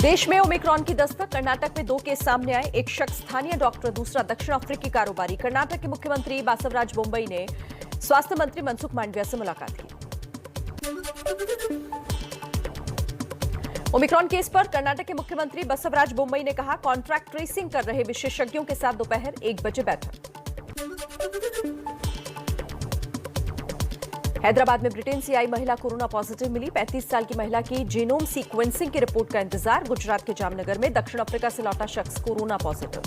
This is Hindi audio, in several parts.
देश में ओमिक्रॉन की दस्तक, कर्नाटक में 2 केस सामने आए। एक शख्स स्थानीय डॉक्टर, दूसरा दक्षिण अफ्रीकी कारोबारी। कर्नाटक के मुख्यमंत्री बासवराज बोम्मई ने स्वास्थ्य मंत्री मनसुख मांडविया से मुलाकात की। ओमिक्रॉन केस पर कर्नाटक के मुख्यमंत्री बसवराज बोम्मई ने कहा, कॉन्ट्रैक्ट ट्रेसिंग कर रहे विशेषज्ञों के साथ दोपहर 1 बजे बैठक। हैदराबाद में ब्रिटेन से आई महिला कोरोना पॉजिटिव मिली। 35 साल की महिला की जीनोम सीक्वेंसिंग की रिपोर्ट का इंतजार। गुजरात के जामनगर में दक्षिण अफ्रीका से लौटा शख्स कोरोना पॉजिटिव।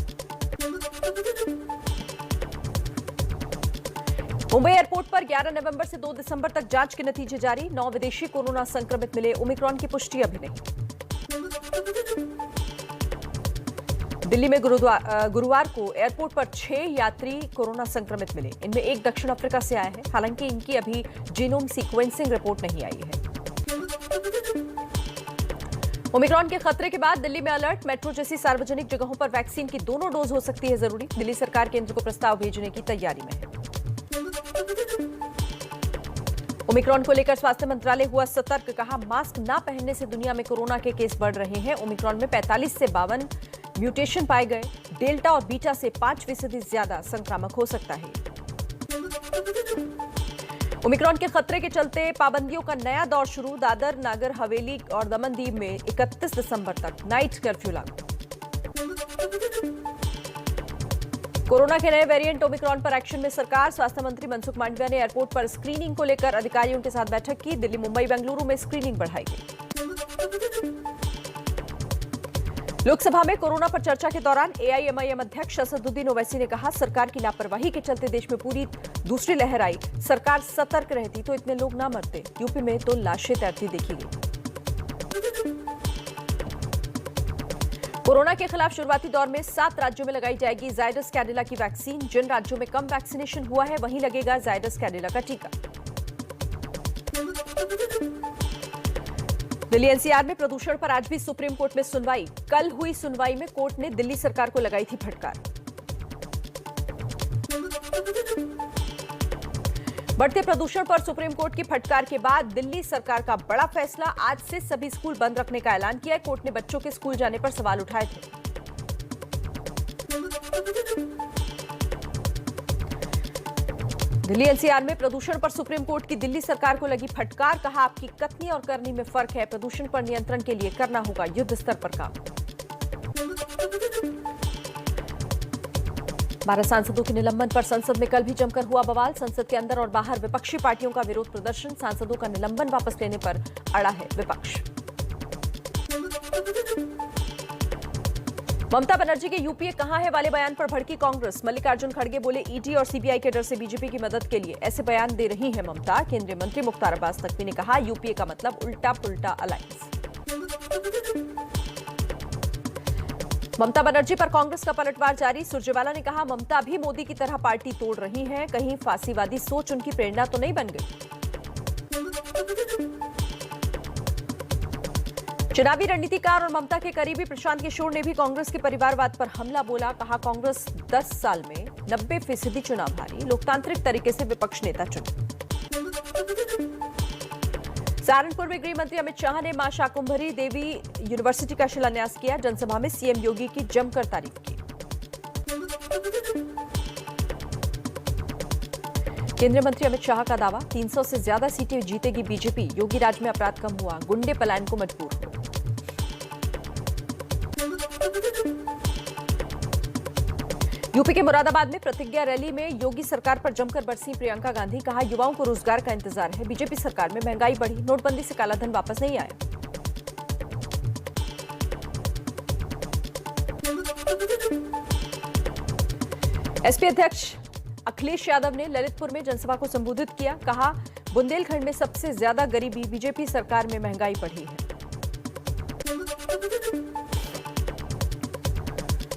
मुंबई एयरपोर्ट पर 11 नवंबर से 2 दिसंबर तक जांच के नतीजे जारी। 9 विदेशी कोरोना संक्रमित मिले। ओमिक्रॉन की पुष्टि अभी नहीं। दिल्ली में गुरुवार को एयरपोर्ट पर 6 यात्री कोरोना संक्रमित मिले। इनमें एक दक्षिण अफ्रीका से आया है। हालांकि इनकी अभी जीनोम सीक्वेंसिंग रिपोर्ट नहीं आई है। ओमिक्रॉन के खतरे के बाद दिल्ली में अलर्ट। मेट्रो जैसी सार्वजनिक जगहों पर वैक्सीन की दोनों डोज हो सकती है जरूरी। दिल्ली सरकार केंद्र को प्रस्ताव भेजने की तैयारी में है। ओमिक्रॉन को लेकर स्वास्थ्य मंत्रालय हुआ सतर्क। कहा, मास्क ना पहनने से दुनिया में कोरोना के केस बढ़ रहे हैं। ओमिक्रॉन में 45 से 52 म्यूटेशन पाए गए। डेल्टा और बीटा से 5% ज्यादा संक्रामक हो सकता है। ओमिक्रॉन के खतरे के चलते पाबंदियों का नया दौर शुरू। दादर, नागर हवेली और दमन दीव में 31 दिसंबर तक नाइट कर्फ्यू लागू। कोरोना के नए वेरिएंट ओमिक्रॉन पर एक्शन में सरकार। स्वास्थ्य मंत्री मनसुख मांडविया ने एयरपोर्ट पर स्क्रीनिंग को लेकर अधिकारियों के साथ बैठक की। दिल्ली, मुंबई, बेंगलुरु में स्क्रीनिंग बढ़ाई गई। लोकसभा में कोरोना पर चर्चा के दौरान एआईएमआईएम अध्यक्ष असदुद्दीन ओवैसी ने कहा, सरकार की लापरवाही के चलते देश में पूरी दूसरी लहर आई। सरकार सतर्क रहती तो इतने लोग ना मरते। यूपी में तो लाशें तैरती देखी गई। कोरोना के खिलाफ शुरुआती दौर में 7 राज्यों में लगाई जाएगी जायडस कैडिला की वैक्सीन। जिन राज्यों में कम वैक्सीनेशन हुआ है वहीं लगेगा जायडस कैडिला का टीका। दिल्ली एनसीआर में प्रदूषण पर आज भी सुप्रीम कोर्ट में सुनवाई। कल हुई सुनवाई में कोर्ट ने दिल्ली सरकार को लगाई थी फटकार। बढ़ते प्रदूषण पर सुप्रीम कोर्ट की फटकार के बाद दिल्ली सरकार का बड़ा फैसला। आज से सभी स्कूल बंद रखने का ऐलान किया। कोर्ट ने बच्चों के स्कूल जाने पर सवाल उठाए थे। दिल्ली एनसीआर में प्रदूषण पर सुप्रीम कोर्ट की दिल्ली सरकार को लगी फटकार। कहा, आपकी कथनी और करनी में फर्क है। प्रदूषण पर नियंत्रण के लिए करना होगा युद्ध स्तर पर काम। 12 सांसदों के निलंबन पर संसद में कल भी जमकर हुआ बवाल। संसद के अंदर और बाहर विपक्षी पार्टियों का विरोध प्रदर्शन। सांसदों का निलंबन वापस लेने पर अड़ा है विपक्ष। ममता बनर्जी के यूपीए कहां है वाले बयान पर भड़की कांग्रेस। मल्लिकार्जुन खड़गे बोले, ईडी और सीबीआई के डर से बीजेपी की मदद के लिए ऐसे बयान दे रही है ममता। केंद्रीय मंत्री मुख्तार अब्बास नकवी ने कहा, यूपीए का मतलब उल्टा पुल्टा अलायंस। ममता बनर्जी पर कांग्रेस का पलटवार जारी। सुरजेवाला ने कहा, ममता भी मोदी की तरह पार्टी तोड़ रही हैं। कहीं फांसीवादी सोच उनकी प्रेरणा तो नहीं बन गई। चुनावी रणनीतिकार और ममता के करीबी प्रशांत किशोर ने भी कांग्रेस के परिवारवाद पर हमला बोला। कहा, कांग्रेस 10 साल में 90% चुनाव हारी। लोकतांत्रिक तरीके से विपक्ष नेता चुने। सहारनपुर में गृह मंत्री अमित शाह ने मां शाकुंभरी देवी यूनिवर्सिटी का शिलान्यास किया। जनसभा में सीएम योगी की जमकर तारीफ की। केंद्रीय मंत्री अमित शाह का दावा, 300 से ज्यादा सीटें जीतेगी बीजेपी। योगी राज में अपराध कम हुआ, गुंडे पलायन को मजबूर हो। यूपी के मुरादाबाद में प्रतिज्ञा रैली में योगी सरकार पर जमकर बरसी प्रियंका गांधी। कहा, युवाओं को रोजगार का इंतजार है। बीजेपी सरकार में महंगाई बढ़ी, नोटबंदी से कालाधन वापस नहीं आया। एसपी अध्यक्ष अखिलेश यादव ने ललितपुर में जनसभा को संबोधित किया। कहा, बुंदेलखंड में सबसे ज्यादा गरीबी, बीजेपी सरकार में महंगाई बढ़ी है।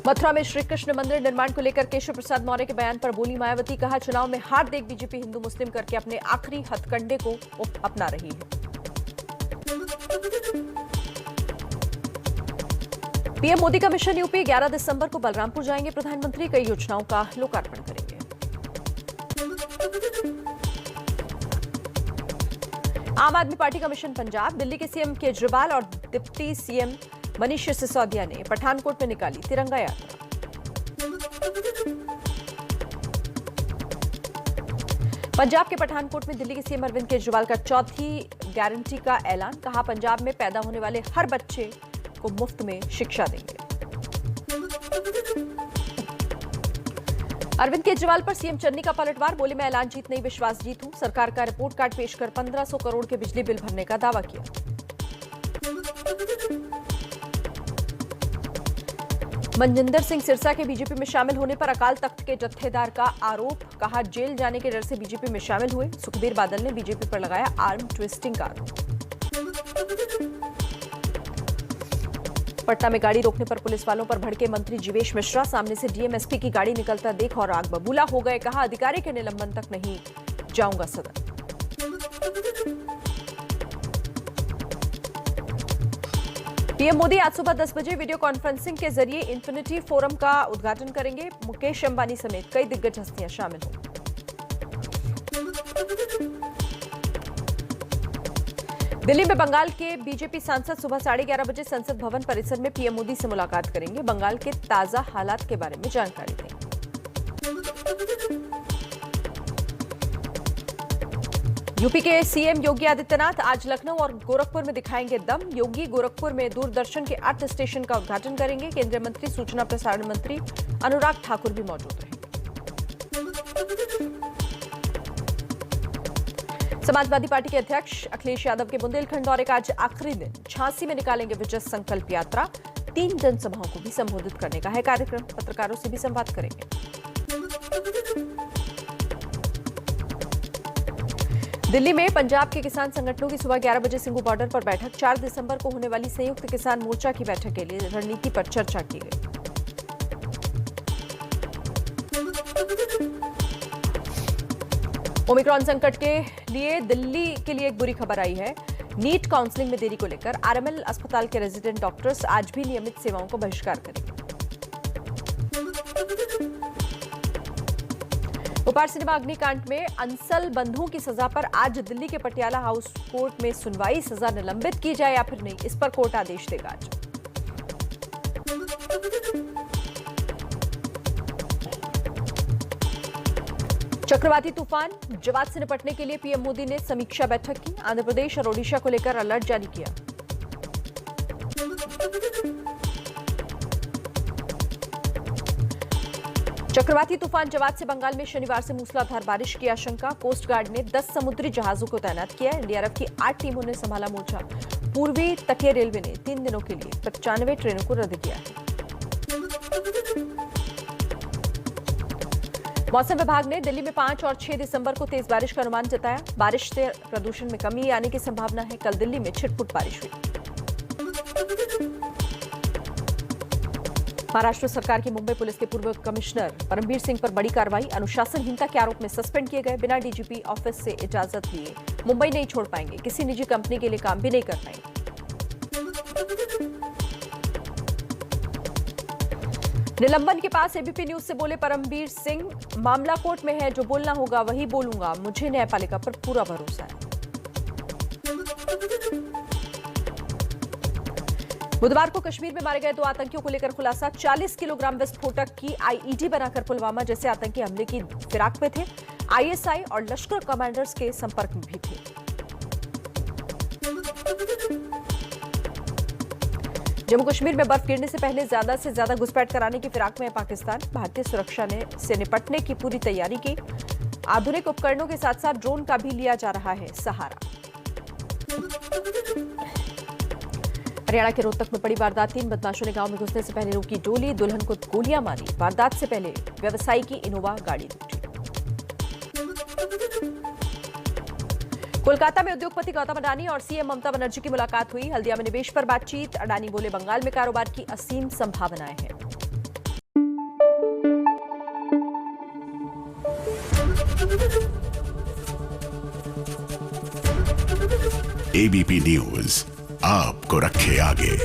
मथुरा में श्री कृष्ण मंदिर निर्माण को लेकर केशव प्रसाद मौर्य के बयान पर बोली मायावती। कहा, चुनाव में हार देख बीजेपी हिंदू मुस्लिम करके अपने आखिरी हथकंडे को अपना रही है। पीएम मोदी का मिशन यूपी। 11 दिसंबर को बलरामपुर जाएंगे प्रधानमंत्री। कई योजनाओं का लोकार्पण करेंगे। आम आदमी पार्टी का मिशन पंजाब, दिल्ली के सीएम केजरीवाल और डिप्टी सीएम मनीष सिसोदिया ने पठानकोट में निकाली तिरंगा यात्रा। पंजाब के पठानकोट में दिल्ली के सीएम अरविंद केजरीवाल का चौथी गारंटी का ऐलान। कहा, पंजाब में पैदा होने वाले हर बच्चे को मुफ्त में शिक्षा देंगे। अरविंद केजरीवाल पर सीएम चन्नी का पलटवार। बोले, मैं ऐलान जीत नहीं विश्वास जीत हूं। सरकार का रिपोर्ट कार्ड पेश कर 1500 करोड़ के बिजली बिल भरने का दावा किया। मनजिंदर सिंह सिरसा के बीजेपी में शामिल होने पर अकाल तख्त के जत्थेदार का आरोप। कहा, जेल जाने के डर से बीजेपी में शामिल हुए। सुखबीर बादल ने बीजेपी पर लगाया आर्म ट्विस्टिंग का आरोप। पटना में गाड़ी रोकने पर पुलिस वालों पर भड़के मंत्री जीवेश मिश्रा। सामने से डीएमएसपी की गाड़ी निकलता देख और आग बबूला हो गए। कहा, अधिकारी के निलंबन तक नहीं जाऊंगा सदन। पीएम मोदी आज सुबह 10 बजे वीडियो कॉन्फ्रेंसिंग के जरिए इन्फिनिटी फोरम का उद्घाटन करेंगे। मुकेश अंबानी समेत कई दिग्गज हस्तियां शामिल होंगी। दिल्ली में बंगाल के बीजेपी सांसद सुबह 11:30 बजे संसद भवन परिसर में पीएम मोदी से मुलाकात करेंगे। बंगाल के ताजा हालात के बारे में जानकारी देंगे। यूपी के सीएम योगी आदित्यनाथ आज लखनऊ और गोरखपुर में दिखाएंगे दम। योगी गोरखपुर में दूरदर्शन के 8 स्टेशन का उद्घाटन करेंगे। केंद्रीय मंत्री सूचना प्रसारण मंत्री अनुराग ठाकुर भी मौजूद रहेंगे। समाजवादी पार्टी के अध्यक्ष अखिलेश यादव के बुंदेलखंड दौरे का आज आखिरी दिन। झांसी में निकालेंगे विजय संकल्प यात्रा। 3 जनसभाओं को भी संबोधित करने का है कार्यक्रम। पत्रकारों से भी संवाद करेंगे। दिल्ली में पंजाब के किसान संगठनों की सुबह 11 बजे सिंघू बॉर्डर पर बैठक। 4 दिसंबर को होने वाली संयुक्त किसान मोर्चा की बैठक के लिए रणनीति पर चर्चा की गई। ओमिक्रॉन संकट के लिए दिल्ली के लिए एक बुरी खबर आई है। नीट काउंसलिंग में देरी को लेकर आरएमएल अस्पताल के रेजिडेंट डॉक्टर्स आज भी नियमित सेवाओं को बहिष्कार करेंगे। भोपाल सिनेमा अग्निकांड में अंसल बंधुओं की सजा पर आज दिल्ली के पटियाला हाउस कोर्ट में सुनवाई। सजा निलंबित की जाए या फिर नहीं, इस पर कोर्ट आदेश देगा आज। चक्रवाती तूफान जवाद से निपटने के लिए पीएम मोदी ने समीक्षा बैठक की। आंध्र प्रदेश और ओडिशा को लेकर अलर्ट जारी किया। चक्रवाती तूफान जवाद से बंगाल में शनिवार से मूसलाधार बारिश की आशंका। कोस्ट गार्ड ने 10 समुद्री जहाजों को तैनात किया। एनडीआरएफ की 8 टीमों ने संभाला मोर्चा। पूर्वी तटीय रेलवे ने 3 दिनों के लिए 95 ट्रेनों को रद्द किया है। मौसम विभाग ने दिल्ली में 5 और 6 दिसंबर को तेज बारिश का अनुमान जताया। बारिश से प्रदूषण में कमी आने की संभावना है। कल दिल्ली में छिटपुट बारिश हुई। महाराष्ट्र सरकार की मुंबई पुलिस के पूर्व कमिश्नर परमबीर सिंह पर बड़ी कार्रवाई। अनुशासनहीनता के आरोप में सस्पेंड किए गए। बिना डीजीपी ऑफिस से इजाजत लिए मुंबई नहीं छोड़ पाएंगे। किसी निजी कंपनी के लिए काम भी नहीं कर पाएंगे। निलंबन के पास एबीपी न्यूज से बोले परमबीर सिंह, मामला कोर्ट में है, जो बोलना होगा वही बोलूंगा। मुझे न्यायपालिका पर पूरा भरोसा है। बुधवार को कश्मीर में मारे गए 2 आतंकियों को लेकर खुलासा। 40 किलोग्राम विस्फोटक की आईईडी बनाकर पुलवामा जैसे आतंकी हमले की फिराक में थे। आईएसआई और लश्कर कमांडर्स के संपर्क में भी थे। जम्मू कश्मीर में बर्फ गिरने से पहले ज्यादा से ज्यादा घुसपैठ कराने की फिराक में है पाकिस्तान। भारतीय सुरक्षा ने से निपटने की पूरी तैयारी की। आधुनिक उपकरणों के साथ साथ ड्रोन का भी लिया जा रहा है सहारा। हरियाणा के रोहतक में बड़ी वारदात। 3 बदमाशों ने गांव में घुसने से पहले रोकी डोली, दुल्हन को गोलियां मारी। वारदात से पहले व्यवसायी की इनोवा गाड़ी लूटी। कोलकाता में उद्योगपति गौतम अडानी और सीएम ममता बनर्जी की मुलाकात हुई। हल्दिया में निवेश पर बातचीत। अडानी बोले, बंगाल में कारोबार की असीम संभावनाएं हैं। एबीपी न्यूज आपको रखे आगे।